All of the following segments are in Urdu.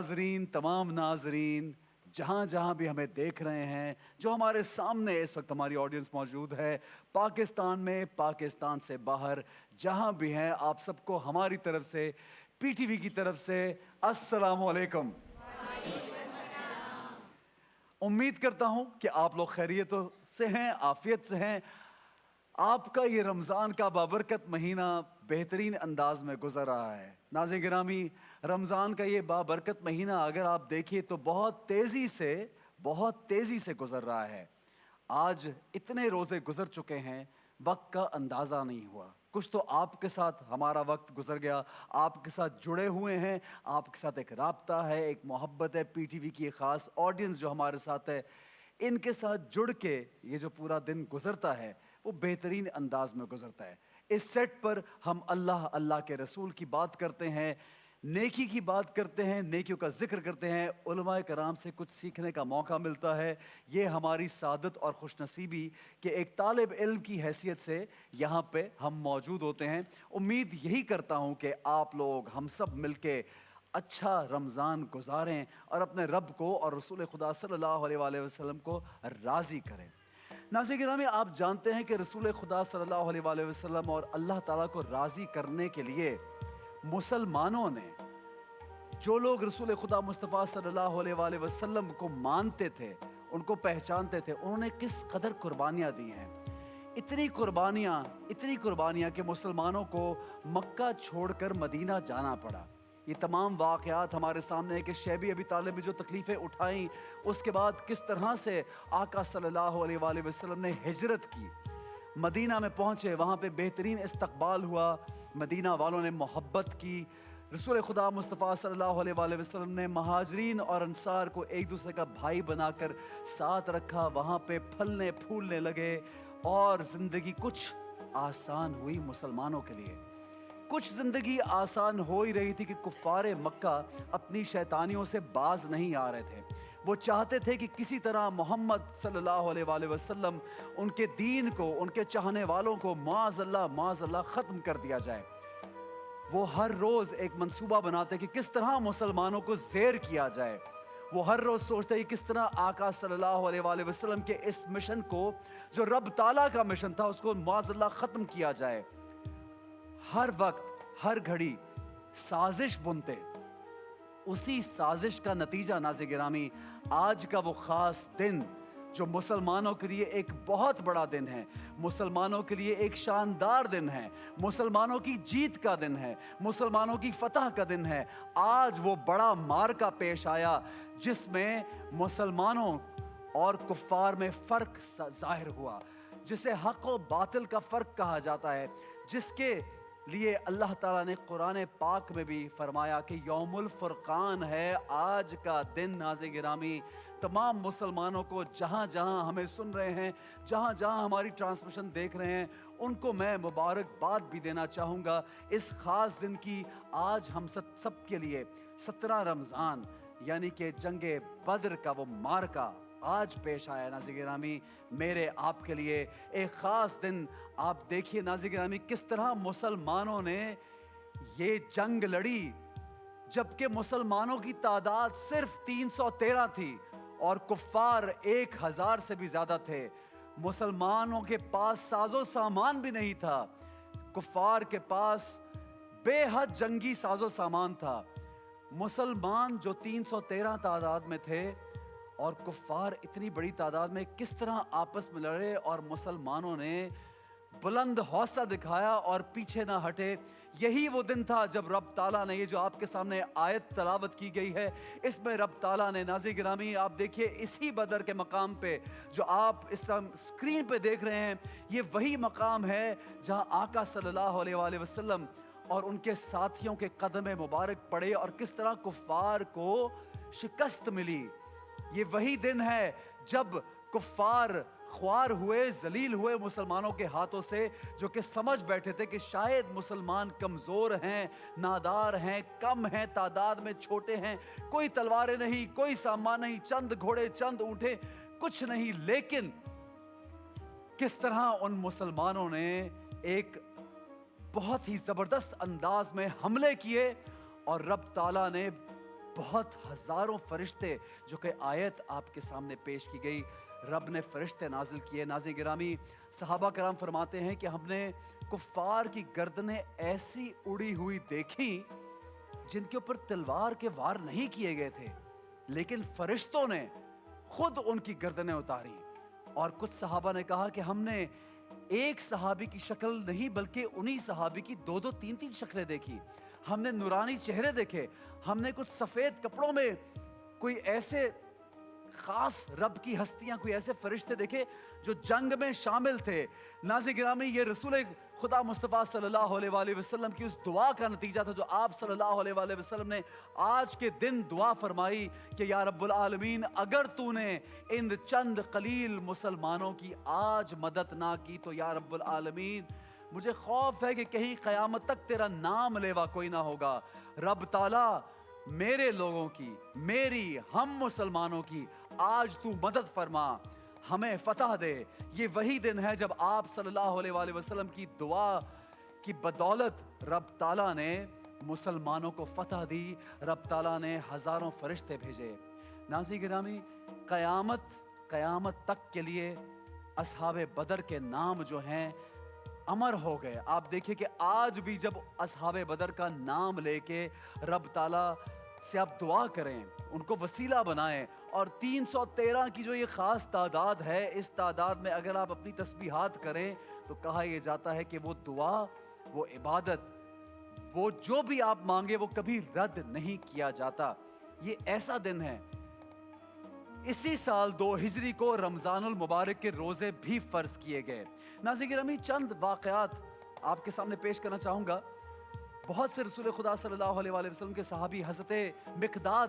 ناظرین، تمام ناظرین جہاں جہاں بھی ہمیں دیکھ رہے ہیں، جو ہمارے سامنے اس وقت ہماری آڈینس موجود ہے، پاکستان میں، پاکستان سے باہر جہاں بھی ہیں، آپ سب کو ہماری طرف سے، پی ٹی وی کی طرف سے السلام علیکم۔ امید کرتا ہوں کہ آپ لوگ خیریت سے ہیں، عافیت سے ہیں۔ آپ کا یہ رمضان کا بابرکت مہینہ بہترین انداز میں گزر رہا ہے۔ ناظرین گرامی، رمضان کا یہ بابرکت مہینہ اگر آپ دیکھیں تو بہت تیزی سے گزر رہا ہے۔ آج اتنے روزے گزر چکے ہیں، وقت کا اندازہ نہیں ہوا۔ کچھ تو آپ کے ساتھ ہمارا وقت گزر گیا، آپ کے ساتھ جڑے ہوئے ہیں، آپ کے ساتھ ایک رابطہ ہے، ایک محبت ہے، پی ٹی وی کی ایک خاص آڈینس جو ہمارے ساتھ ہے، ان کے ساتھ جڑ کے یہ جو پورا دن گزرتا ہے وہ بہترین انداز میں گزرتا ہے۔ اس سیٹ پر ہم اللہ کے رسول کی بات کرتے ہیں، نیکی کی بات کرتے ہیں، نیکیوں کا ذکر کرتے ہیں، علماء کرام سے کچھ سیکھنے کا موقع ملتا ہے۔ یہ ہماری سعادت اور خوش نصیبی کہ ایک طالب علم کی حیثیت سے یہاں پہ ہم موجود ہوتے ہیں۔ امید یہی کرتا ہوں کہ آپ لوگ ہم سب مل کے اچھا رمضان گزاریں اور اپنے رب کو اور رسول خدا صلی اللہ علیہ وآلہ وسلم کو راضی کریں۔ ناظرین گرامی، آپ جانتے ہیں کہ رسول خدا صلی اللہ علیہ وآلہ وسلم اور اللہ تعالیٰ کو راضی کرنے کے لیے مسلمانوں نے، جو لوگ رسول خدا مصطفیٰ صلی اللہ علیہ وآلہ وسلم کو مانتے تھے، ان کو پہچانتے تھے، انہوں نے کس قدر قربانیاں دی ہیں۔ اتنی قربانیاں کہ مسلمانوں کو مکہ چھوڑ کر مدینہ جانا پڑا۔ یہ تمام واقعات ہمارے سامنے ہے کہ شیبی ابی طالب نے جو تکلیفیں اٹھائیں، اس کے بعد کس طرح سے آقا صلی اللہ علیہ وآلہ وسلم نے ہجرت کی، مدینہ میں پہنچے، وہاں پہ بہترین استقبال ہوا، مدینہ والوں نے محبت کی، رسول خدا مصطفیٰ صلی اللہ علیہ وآلہ وسلم نے مہاجرین اور انصار کو ایک دوسرے کا بھائی بنا کر ساتھ رکھا، وہاں پہ پھلنے پھولنے لگے اور زندگی کچھ آسان ہوئی مسلمانوں کے لیے۔ کچھ زندگی آسان ہو ہی رہی تھی کہ کفار مکہ اپنی شیطانیوں سے باز نہیں آ رہے تھے۔ وہ چاہتے تھے کہ کسی طرح محمد صلی اللہ علیہ وآلہ وسلم ان کے دین کو، ان کے چاہنے والوں کو معاذ اللہ ختم کر دیا جائے۔ وہ ہر روز ایک منصوبہ بناتے کہ کس طرح مسلمانوں کو زیر کیا جائے۔ وہ ہر روز سوچتے کہ کس طرح آقا صلی اللہ علیہ وآلہ وسلم کے اس مشن کو، جو رب تعالیٰ کا مشن تھا، اس کو معاذ اللہ ختم کیا جائے۔ ہر وقت، ہر گھڑی سازش بنتے۔ اسی سازش کا نتیجہ ناظرین گرامی آج کا وہ خاص دن جو مسلمانوں کے لیے ایک بہت بڑا دن ہے، مسلمانوں کے لیے ایک شاندار دن ہے، مسلمانوں کی جیت کا دن ہے، مسلمانوں کی فتح کا دن ہے۔ آج وہ بڑا معرکہ پیش آیا جس میں مسلمانوں اور کفار میں فرق ظاہر ہوا، جسے حق و باطل کا فرق کہا جاتا ہے، جس کے لیے اللہ تعالیٰ نے قرآن پاک میں بھی فرمایا کہ یوم الفرقان ہے آج کا دن۔ ناظرین گرامی، تمام مسلمانوں کو جہاں جہاں ہمیں سن رہے ہیں، جہاں جہاں ہماری ٹرانسمیشن دیکھ رہے ہیں، ان کو میں مبارکباد بھی دینا چاہوں گا اس خاص دن کی۔ آج ہم سب کے لیے 17 رمضان یعنی کہ جنگ بدر کا وہ معرکہ آج پیش آیا۔ ناظرین گرامی، میرے آپ کے لیے ایک خاص دن۔ آپ دیکھیے ناظرین گرامی کس طرح مسلمانوں نے یہ جنگ لڑی، جبکہ مسلمانوں کی تعداد صرف 313 تھی اور کفار 1000 سے بھی زیادہ تھے۔ مسلمانوں کے پاس ساز و سامان بھی نہیں تھا، کفار کے پاس بے حد جنگی ساز و سامان تھا۔ مسلمان جو 313 تعداد میں تھے اور کفار اتنی بڑی تعداد میں کس طرح آپس میں لڑے، اور مسلمانوں نے بلند حوصلہ دکھایا اور پیچھے نہ ہٹے۔ یہی وہ دن تھا جب رب تعالیٰ نے، یہ جو آپ کے سامنے آیت تلاوت کی گئی ہے، اس میں رب تعالیٰ نے، ناظرین گرامی آپ دیکھیے اسی بدر کے مقام پہ جو آپ اس اسکرین پہ دیکھ رہے ہیں، یہ وہی مقام ہے جہاں آقا صلی اللہ علیہ وآلہ وسلم اور ان کے ساتھیوں کے قدم مبارک پڑے اور کس طرح کفار کو شکست ملی۔ یہ وہی دن ہے جب کفار خوار ہوئے، ذلیل ہوئے مسلمانوں کے ہاتھوں سے، جو کہ سمجھ بیٹھے تھے کہ شاید مسلمان کمزور ہیں، نادار ہیں، کم ہیں، تعداد میں چھوٹے ہیں، کوئی تلواریں نہیں، کوئی سامان نہیں، چند گھوڑے، چند اونٹیں، کچھ نہیں۔ لیکن کس طرح ان مسلمانوں نے ایک بہت ہی زبردست انداز میں حملے کیے اور رب تعالیٰ نے بہت ہزاروں فرشتے جو کہ آیت آپ کے سامنے پیش کی گئی، رب نے فرشتے نازل کیے۔ ناظرین گرامی، صحابہ کرام فرماتے ہیں کہ ہم نے کفار کی گردنیں ایسی اڑی ہوئی دیکھی جن کے اوپر تلوار کے وار نہیں کیے گئے تھے، لیکن فرشتوں نے خود ان کی گردنیں اتاری۔ اور کچھ صحابہ نے کہا کہ ہم نے ایک صحابی کی شکل نہیں بلکہ انہی صحابی کی دو دو تین تین شکلیں دیکھی، ہم نے نورانی چہرے دیکھے، ہم نے کچھ سفید کپڑوں میں کوئی ایسے خاص رب کی ہستیاں، کوئی ایسے فرشتے دیکھے جو جنگ میں شامل تھے۔ ناظرین گرامی، یہ رسول خدا مصطفیٰ صلی اللہ علیہ وآلہ وسلم کی اس دعا کا نتیجہ تھا جو آپ صلی اللہ علیہ وآلہ وسلم نے آج کے دن دعا فرمائی کہ یا رب العالمین، اگر تو نے ان چند قلیل مسلمانوں کی آج مدد نہ کی تو یا رب العالمین مجھے خوف ہے کہ کہیں قیامت تک تیرا نام لیوا کوئی نہ ہوگا۔ رب تعالیٰ میرے لوگوں کی، میری، ہم مسلمانوں کی آج تو مدد فرما، ہمیں فتح دے۔ یہ وہی دن ہے جب آپ صلی اللہ علیہ وآلہ وسلم کی دعا کی بدولت رب تعالیٰ نے مسلمانوں کو فتح دی، رب تعالیٰ نے ہزاروں فرشتے بھیجے۔ ناظرین گرامی، قیامت تک کے لیے اصحاب بدر کے نام جو ہیں امر ہو گئے۔ آپ دیکھیں کہ آج بھی جب اصحاب بدر کا نام لے کے رب تعالیٰ سے آپ دعا کریں، ان کو وسیلہ بنائیں، اور 313 کی جو یہ خاص تعداد ہے، اس تعداد میں اگر آپ اپنی تسبیحات کریں تو کہا یہ جاتا ہے کہ وہ دعا، وہ عبادت، وہ جو بھی آپ مانگے وہ کبھی رد نہیں کیا جاتا۔ یہ ایسا دن ہے۔ اسی سال 2 ہجری کو رمضان المبارک کے روزے بھی فرض کیے گئے۔ ناظرین گرامی، چند واقعات آپ کے سامنے پیش کرنا چاہوں گا۔ بہت سے رسول خدا صلی اللہ علیہ وآلہ وسلم کے صحابی حضرت مقداد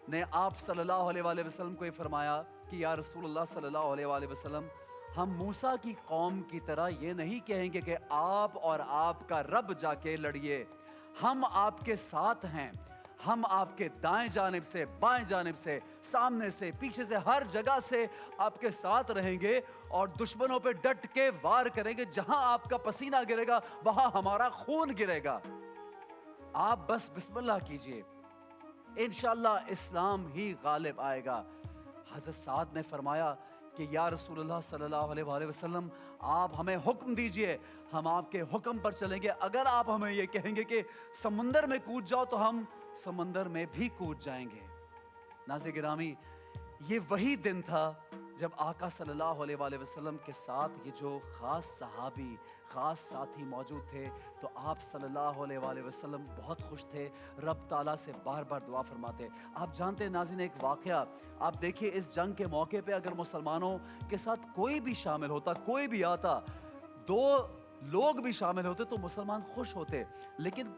نے آپ صلی اللہ علیہ وآلہ وسلم کو یہ فرمایا کہ یا رسول اللہ صلی اللہ علیہ وآلہ وسلم، ہم موسیٰ کی قوم کی طرح یہ نہیں کہیں گے کہ آپ اور آپ کا رب جا کے لڑیے، ہم آپ کے ساتھ ہیں، ہم آپ کے دائیں جانب سے، بائیں جانب سے، سامنے سے، پیچھے سے، ہر جگہ سے آپ کے ساتھ رہیں گے اور دشمنوں پہ ڈٹ کے وار کریں گے۔ جہاں آپ کا پسینہ گرے گا وہاں ہمارا خون گرے گا، آپ بس بسم اللہ کیجئے، انشاءاللہ اسلام ہی غالب آئے گا۔ حضرت سعد نے فرمایا کہ یا رسول اللہ صلی اللہ علیہ وآلہ وسلم، آپ ہمیں حکم دیجئے، ہم آپ کے حکم پر چلیں گے۔ اگر آپ ہمیں یہ کہیں گے کہ سمندر میں کود جاؤ تو ہم سمندر میں بھی کود جائیں گے۔ ناظرین گرامی، یہ وہی دن تھا جب آقا صلی اللہ علیہ وآلہ وسلم کے ساتھ یہ جو خاص صحابی، خاص ساتھی موجود تھے، تو آپ صلی اللہ علیہ وآلہ وسلم بہت خوش تھے، رب تعالیٰ سے بار بار دعا فرماتے۔ آپ جانتے ہیں ناظرین، ایک واقعہ آپ دیکھیے، اس جنگ کے موقع پہ اگر مسلمانوں کے ساتھ کوئی بھی شامل ہوتا، کوئی بھی آتا، 2 لوگ بھی شامل ہوتے تو مسلمان خوش ہوتے۔ لیکن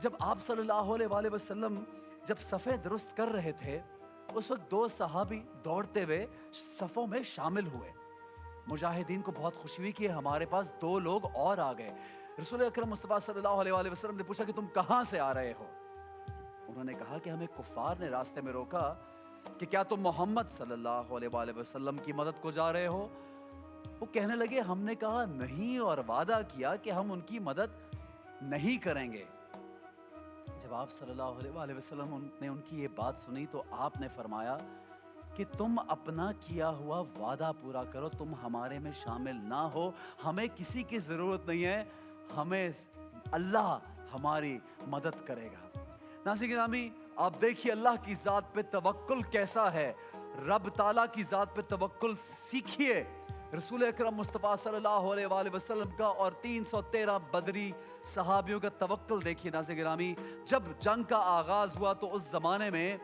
جب آپ صلی اللہ علیہ وآلہ وسلم جب صفیں درست کر رہے تھے، اس وقت 2 صحابی دوڑتے ہوئے صفوں میں شامل ہوئے۔ مجاہدین کو بہت خوشی ہوئی کہ ہمارے پاس 2 لوگ اور آ گئے۔ رسول اکرم مصطفیٰ صلی اللہ علیہ وآلہ وسلم نے پوچھا کہ تم کہاں سے آ رہے ہو؟ انہوں نے کہا کہ ہمیں کفار نے راستے میں روکا کہ کیا تم محمد صلی اللہ علیہ وآلہ وسلم کی مدد کو جا رہے ہو؟ وہ کہنے لگے ہم نے کہا نہیں، اور وعدہ کیا کہ ہم ان کی مدد نہیں کریں گے۔ جب آپ صلی اللہ علیہ وآلہ وسلم نے ان کی یہ بات سنی تو آپ نے فرمایا کہ تم اپنا کیا ہوا وعدہ پورا کرو، تم ہمارے میں شامل نہ ہو، ہمیں کسی کی ضرورت نہیں ہے، ہمیں اللہ ہماری مدد کرے گا۔ ناظرین گرامی، آپ دیکھیے اللہ کی ذات پہ توکل کیسا ہے، رب تعالیٰ کی ذات پہ توکل سیکھیے۔ رسول اکرم مصطفیٰ صلی اللہ علیہ وآلہ وسلم کا اور 313 بدری صحابیوں کا توکل دیکھیے۔ ناظرین گرامی، جب جنگ کا آغاز ہوا تو اس زمانے میں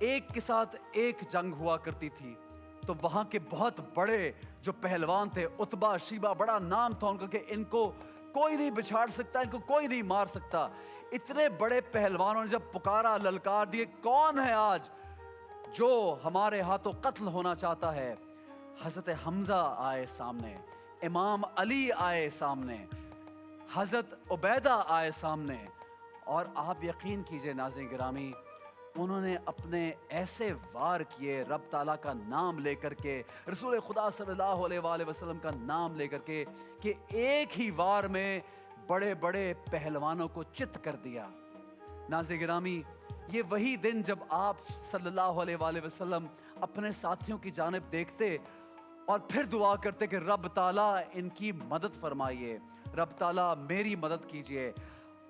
ایک کے ساتھ ایک جنگ ہوا کرتی تھی، تو وہاں کے بہت بڑے جو پہلوان تھے، عتبہ، شیبہ، بڑا نام تھا ان کا کہ ان کو کوئی نہیں بچھاڑ سکتا، ان کو کوئی نہیں مار سکتا۔ اتنے بڑے پہلوانوں نے جب پکارا، للکار دیے، کون ہے آج جو ہمارے ہاتھوں قتل ہونا چاہتا ہے؟ حضرت حمزہ آئے سامنے، امام علی آئے سامنے، حضرت عبیدہ آئے سامنے، اور آپ یقین کیجئے ناظرین گرامی، انہوں نے اپنے ایسے وار کیے رب تعالیٰ کا نام لے کر کے، رسول خدا صلی اللہ علیہ وآلہ وسلم کا نام لے کر کے، کہ ایک ہی وار میں بڑے بڑے پہلوانوں کو چت کر دیا۔ ناظرین گرامی، یہ وہی دن جب آپ صلی اللہ علیہ وآلہ وسلم اپنے ساتھیوں کی جانب دیکھتے اور پھر دعا کرتے کہ رب تعالیٰ ان کی مدد فرمائیے، رب تعالیٰ میری مدد کیجئے۔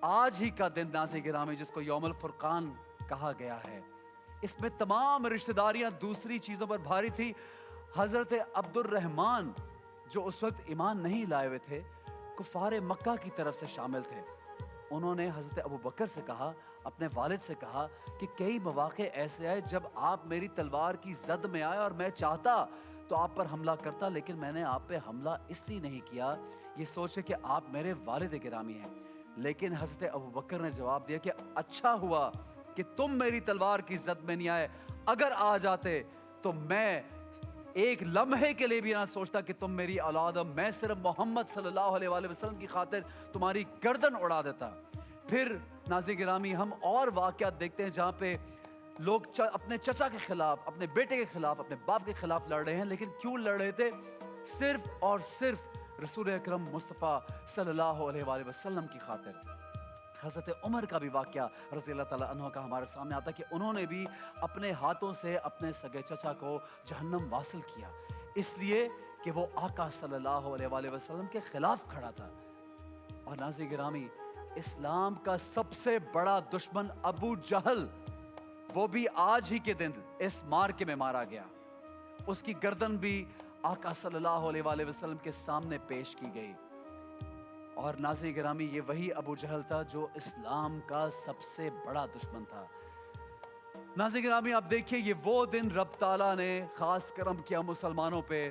آج ہی کا دن ناظرین گرامی جس کو یوم الفرقان کہا گیا ہے، اس میں تمام رشتہ داریاں دوسری چیزوں پر بھاری تھی۔ حضرت عبد الرحمن جو اس وقت ایمان نہیں لائے ہوئے تھے، کفار مکہ کی طرف سے شامل تھے، انہوں نے حضرت ابو بکر سے کہا، اپنے والد سے کہا کہ کئی مواقع ایسے آئے جب آپ میری تلوار کی زد میں آئے اور میں چاہتا تو آپ پر حملہ کرتا، لیکن میں نے آپ پہ حملہ اس لیے نہیں کیا یہ سوچے کہ آپ میرے والد گرامی ہیں۔ لیکن حضرت ابو بکر نے جواب دیا کہ اچھا ہوا کہ تم میری تلوار کی زد میں نہیں آئے، اگر آ جاتے تو میں ایک لمحے کے لیے بھی نہ سوچتا کہ تم میری اولاد ہو، میں صرف محمد صلی اللہ علیہ وآلہ وسلم کی خاطر تمہاری گردن اڑا دیتا۔ پھر ناظرین گرامی ہم اور واقعات دیکھتے ہیں جہاں پہ لوگ اپنے چچا کے خلاف، اپنے بیٹے کے خلاف، اپنے باپ کے خلاف لڑ رہے ہیں، لیکن کیوں لڑ رہے تھے؟ صرف اور صرف رسول اکرم مصطفیٰ صلی اللہ علیہ وآلہ وسلم کی خاطر۔ حضرت عمر کا بھی واقعہ رضی اللہ تعالیٰ عنہ کا ہمارے سامنے آتا کہ انہوں نے بھی اپنے ہاتھوں سے اپنے سگے چچا کو جہنم واصل کیا، اس لیے کہ وہ آقا صلی اللہ علیہ وآلہ وسلم کے خلاف کھڑا تھا۔ اور ناظرین گرامی، اسلام کا سب سے بڑا دشمن ابو جہل، وہ بھی آج ہی کے دن اس مارکے میں مارا گیا، اس کی گردن بھی آقا صلی اللہ علیہ وآلہ وسلم کے سامنے پیش کی گئی۔ اور ناظرین گرامی، یہ وہی ابو جہل تھا جو اسلام کا سب سے بڑا دشمن تھا۔ ناظرین گرامی، آپ دیکھیے یہ وہ دن رب تعالیٰ نے خاص کرم کیا مسلمانوں پہ۔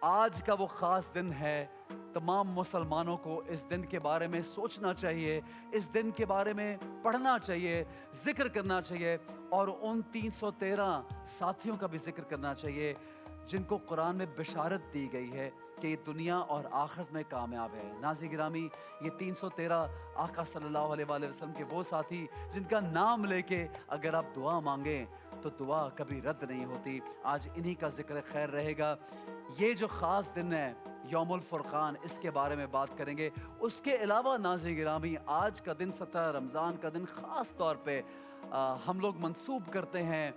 آج کا وہ خاص دن ہے، تمام مسلمانوں کو اس دن کے بارے میں سوچنا چاہیے، اس دن کے بارے میں پڑھنا چاہیے، ذکر کرنا چاہیے، اور ان 313 ساتھیوں کا بھی ذکر کرنا چاہیے جن کو قرآن میں بشارت دی گئی ہے کہ یہ دنیا اور آخرت میں کامیاب ہے۔ ناظرین گرامی، یہ 313 آقا صلی اللہ علیہ وآلہ وسلم کے وہ ساتھی جن کا نام لے کے اگر آپ دعا مانگیں تو دعا کبھی رد نہیں ہوتی۔ آج انہی کا ذکر خیر رہے گا۔ یہ جو خاص دن ہے یوم الفرقان، اس کے بارے میں بات کریں گے۔ اس کے علاوہ ناظرین گرامی، آج کا دن 17 رمضان کا دن خاص طور پہ ہم لوگ منسوب کرتے ہیں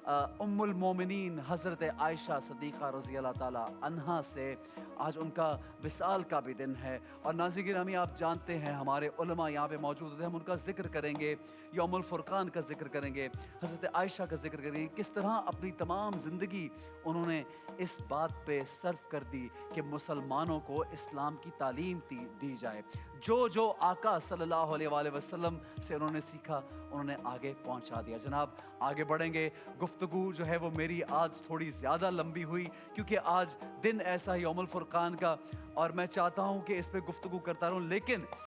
ام المومنین حضرت عائشہ صدیقہ رضی اللہ تعالیٰ عنہا سے۔ آج ان کا وصال کا بھی دن ہے، اور ناظرین گرامی آپ جانتے ہیں ہمارے علماء یہاں پہ موجود ہوتے ہیں، ہم ان کا ذکر کریں گے، یوم الفرقان کا ذکر کریں گے، حضرت عائشہ کا ذکر کریں گے، کس طرح اپنی تمام زندگی انہوں نے اس بات پہ صرف کر دی کہ مسلمانوں کو اسلام کی تعلیم دی جائے۔ جو آقا صلی اللہ علیہ وآلہ وسلم سے انہوں نے سیکھا، انہوں نے آگے پہنچا دیا۔ جناب آگے بڑھیں گے، گفتگو جو ہے وہ میری آج تھوڑی زیادہ لمبی ہوئی کیونکہ آج دن ایسا ہے یوم الفرقان کا، اور میں چاہتا ہوں کہ اس پہ گفتگو کرتا رہوں، لیکن